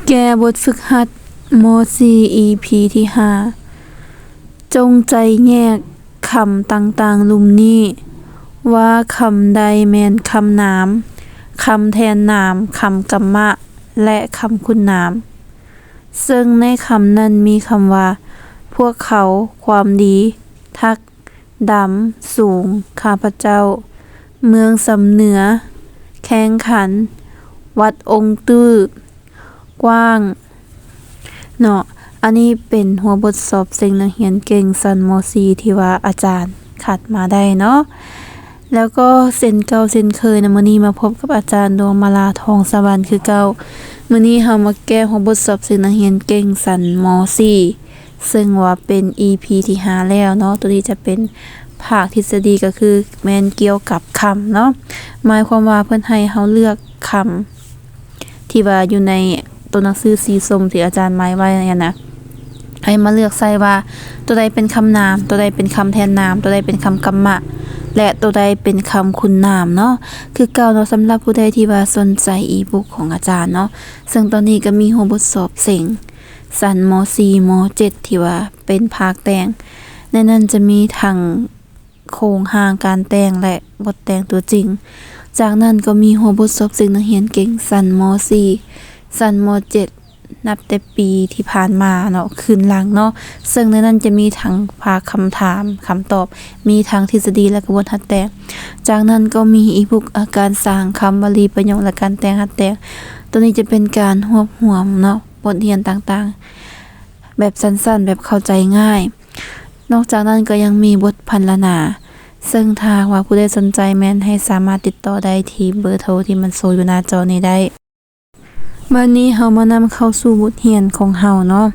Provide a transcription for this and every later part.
แก้บทฝึกหัดม .4 EP ที่5จงใจแยกคำต่างๆลุมนี้ว่าคำใดแม่นคำนามคำแทนนามคำกรรมะและคำคุณนามซึ่งในคำนั้นมีคำว่าพวกเขาความดีทักดำสูงข้าพเจ้าเมืองสำเหนือแข่งขันวัดองค์ตื้อกว้างเนาะอันนี้เป็นหัวบทสอบสิ่งนักเรียนเก่งชั้นม .4 ที่ว่าอาจารย์คัดมาได้เนาะแล้วก็เส้นเก่าเส้นเคยนะมื้อนี้มาพบกับอาจารย์ดวงมาลาทองสวรรค์คือเก่ามื้อนี้เฮามาแก้หัวบทสอบสิ่งนักเรียนเก่งชั้นม .4 ซึ่งว่าเป็น EP ที่5แล้วเนาะตัวนี้จะเป็นภาคทฤษฎีก็คือแม่นเกี่ยวกับคำเนาะหมายความว่าเพิ่นให้เฮาเลือกคำที่ว่าอยู่ในตัวหนังสือสีส้มที่อาจารย์หมายไว้นั่นนะให้มาเลือกใส่ว่าตัวใดเป็นคำนามตัวใดเป็นคำแทนนามตัวใดเป็นคำกรรมะและตัวใดเป็นคำคุณนามเนาะคือเก่าเนาะสำหรับผู้ใดที่ว่าสนใจอีบุ๊กของอาจารย์เนาะซึ่งตอนนี้ก็มีหัวบทสอบเส็งชั้นม .4 ม .7 ที่ว่าเป็นภาคแต่งในนั้นจะมีทั้งโครงห่างการแต่งและบทแต่งตัวจริงจากนั้นก็มีหัวบทสอบสิ่งนักเรียนเก่งชั้นม .4 ชั้นม .7 นับแต่ปีที่ผ่านมาเนาะคืนหลังเนาะซึ่งในนั้นจะมีทั้งภาคคำถามคำตอบมีทั้งทฤษฎีและกระบวนการแต่งจากนั้นก็มีอีบุ๊กอาการสร้างคำวลีประโยคและการแต่งหัดแต่งตัวนี้จะเป็นการรวบรวมเนาะบทเรียนต่างๆแบบสั้นๆแบบเข้าใจง่ายนอกจากนั้นก็ยังมีบทพรรณนาซึ่งถ้าว่าผู้ใดสนใจแม่นให้สามารถติดต่อได้ที่เบอร์โทรที่มันโชว์อยู่หน้าจอนี้ได้วันนี้เฮามานำเข้าสู่บทเรียนของเฮาเนาะ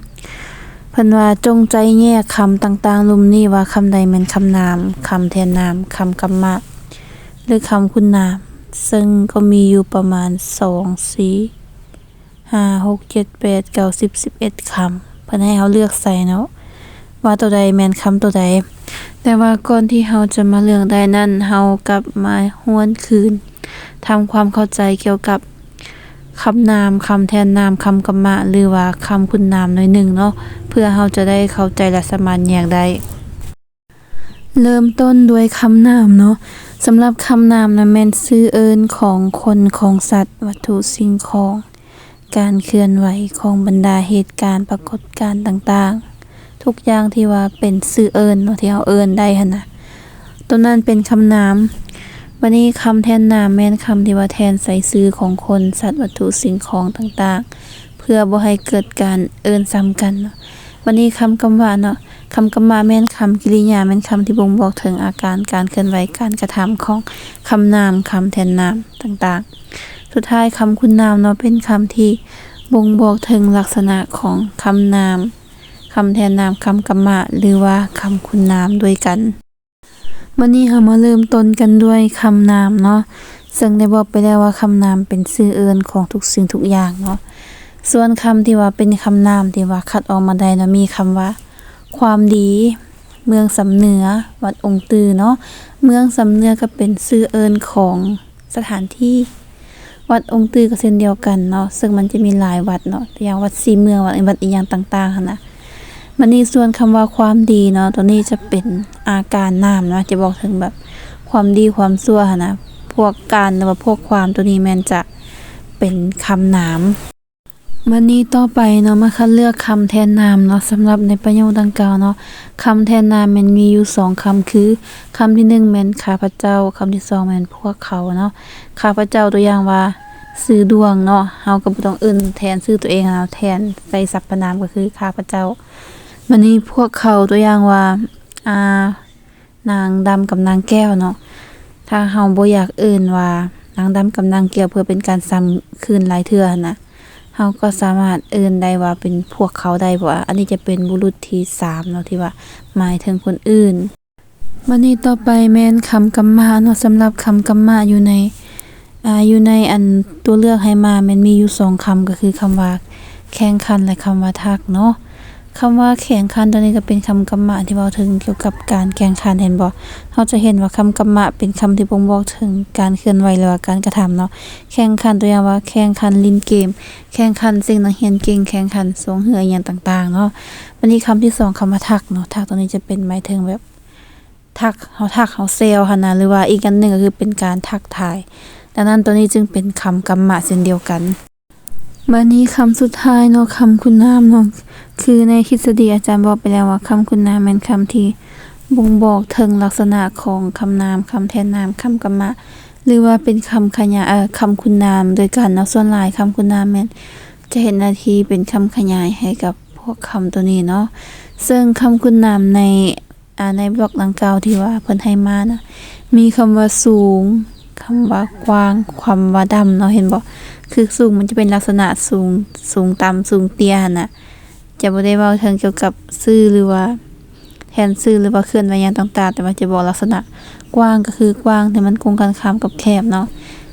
เพิ่นว่าจงใจแยกคำต่างๆลุมนี้ว่าคำใดแม่นคำนามคำแทนนามคำกรรมะหรือคำคุณนามซึ่งก็มีอยู่ประมาณ2 4 5 6 7 8 9 10 11คำเพิ่นให้เฮาเลือกใส่เนาะว่าตัวใดแม่นคำตัวใดแต่ว่าก่อนที่เฮาจะมาเลือกได้นั้นเฮากลับมาหวนคืนทำความเข้าใจเกี่ยวกับคำนามคำแทนนามคำกรรมะหรือว่าคำคุณนามหน่อยหนึ่งเนาะเพื่อเฮาจะได้เข้าใจและสามารถแยกได้เริ่มต้นด้วยคำนามเนาะสำหรับคำนามนะแม่นชื่อเอิ้นของคนของสัตว์วัตถุสิ่งของการเคลื่อนไหวของบรรดาเหตุการณ์ปรากฏการณ์ต่างๆทุกอย่างที่ว่าเป็นชื่อเอิ้นเนาะที่เฮาเอิ้นได้หั่นน่ะตัวนั้นเป็นคำนามวันนี้คำแทนนามแม่นคำที่ว่าแทนใส่ชื่อของคนสัตว์วัตถุสิ่งของต่างๆเพื่อบ่ให้เกิดการเอิ้นซ้ำกันเนาะวันนี้คำกรรมะเนาะคำกรรมะแม่นคำกริยาแม่นคำที่บ่งบอกถึงอาการการเคลื่อนไหวการกระทำของคำนามคำแทนนามต่างๆสุดท้ายคำคุณนามเนาะเป็นคำที่บ่งบอกถึงลักษณะของคำนามคำแทนนามคำกรรมะหรือว่าคำคุณนามด้วยกันวันนี้เรามาเริ่มต้นกันด้วยคำนามเนาะซึ่งได้บอกไปแล้วว่าคำนามเป็นชื่อเอิ้นของทุกสิ่งทุกอย่างเนาะส่วนคำที่ว่าเป็นคำนามที่ว่าคัดออกมาได้นะมีคำว่าความดีเมืองสำเหนือวัดองค์ตือเนาะเมืองสำเหนือก็เป็นชื่อเอิ้นของสถานที่วัดองค์ตือก็เช่นเดียวกันเนาะซึ่งมันจะมีหลายวัดเนาะอย่างวัดศรีเมืองวัดอีหยังต่างๆหั่นน่ะมันนี่ส่วนคำว่าความดีเนาะตัวนี้จะเป็นอาการนามเนาะจะบอกถึงแบบความดีความชั่วนะพวกการหรือว่าพวกความตัวนี้แม่นจะเป็นคำนามวันนี้ต่อไปเนาะมาคัดเลือกคำแทนนามเนาะสำหรับในประโยคดังกล่าวเนาะคำแทนนามมันมีอยู่2คำคือคำที่1แม่นข้าพเจ้าคำที่2แม่นพวกเขาเนาะข้าพเจ้าตัวอย่างว่าชื่อดวงเนาะเฮาก็บ่ต้องเอิ้นแทนชื่อตัวเองเนาะแทนใส่สรรพนามก็คือข้าพเจ้าวันนี้พวกเขาตัวอย่างว่านางดำกับนางแก้วเนาะถ้าเฮาบ่อยากเอิ้นว่านางดำกับนางแก้วเพื่อเป็นการซ้ำคืนหลายเทื่อนะเฮาก็สามารถเอิ้นได้ว่าเป็นพวกเขาได้เพราะว่าอันนี้จะเป็นบุรุษที่3เนาะที่ว่าหมายถึงคนอื่นวันนี้ต่อไปแม่นคำกรรมะเนาะสำหรับคำกรรมะอยู่ในอันตัวเลือกให้มามันมีอยู่2คำก็คือคำว่าแข่งขันและคำว่าทักเนาะ คำว่าแข่งขันตัวนี้ก็เป็นคำกรรมะที่เว้าถึงเกี่ยวกับการแข่งขันเห็นบ่เราจะเห็นว่าคำกรรมะเป็นคำที่บ่งบอกถึงการเคลื่อนไหวหรือว่าการกระทำเนาะแข่งขันตัวอย่างว่าแข่งขันเล่นเกมแข่งขันสิ่งนักเรียนเก่งแข่งขันส่งเหืออิหยังต่างๆเนาะวันนี้คำที่สองคำว่าทักเนาะทักตัวนี้จะเป็นหมายถึงแบบทักเฮาเซลหันนะหรือว่าอีกอันหนึงก็คือเป็นการทักทายดังนั้นตัวนี้จึงเป็นคำกรรมะเช่นเดียวกันบัดนี้คำสุดท้ายเนาะคำคุณนามเนาะคือในทฤษฎีอาจารย์บอกไปแล้วว่าคำคุณนามแม่นคำที่บ่งบอกถึงลักษณะของคำนามคำแทนนามคำกรรมะหรือว่าเป็นคำขยายคำคุณนามโดยกันเนาะส่วนหลายคำคุณนามแม่นจะเห็นหน้าที่เป็นคำขยายให้กับพวกคำตัวนี้เนาะซึ่งคำคุณนามในบล็อกดังกล่าวที่ว่าเพิ่นให้มานะมีคำว่าสูงคำว่ากว้างคำว่าดำเนาะเห็นบ่คือสูงมันจะเป็นลักษณะสูงต่ำสูงเตี้ยหั่นน่ะจะบ่ได้เว้าถึงเกี่ยวกับชื่อหรือว่าแทนชื่อหรือว่าเคลื่อนไหวหยังต่างๆแต่ว่าจะบอกลักษณะกว้างก็คือกว้างที่มันคงกันข้ามกับแคบเนาะ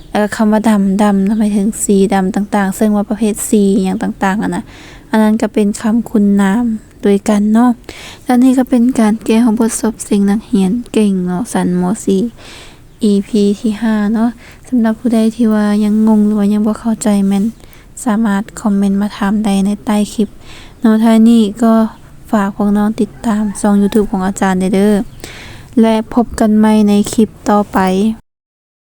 แล้วก็คำว่าดำหมายถึงสีดำต่างๆซึ่งว่าประเภทสีหยังต่างๆอะอันนั้นก็เป็นคำคุณนามโดยกันเนาะและนี่ก็เป็นการแก้ของบทสอบสิ่งนักเรียนเก่งเนาะสันม.4 EP ที่5เนาะสำหรับผู้ใดที่ว่ายังงงหรือว่ายังบ่เข้าใจแม่นสามารถคอมเมนต์มาถามได้ในใต้คลิปเนาะท้ายนี้ก็ฝากพวกน้องติดตามช่อง YouTube ของอาจารย์เด้อและพบกันใหม่ในคลิปต่อไป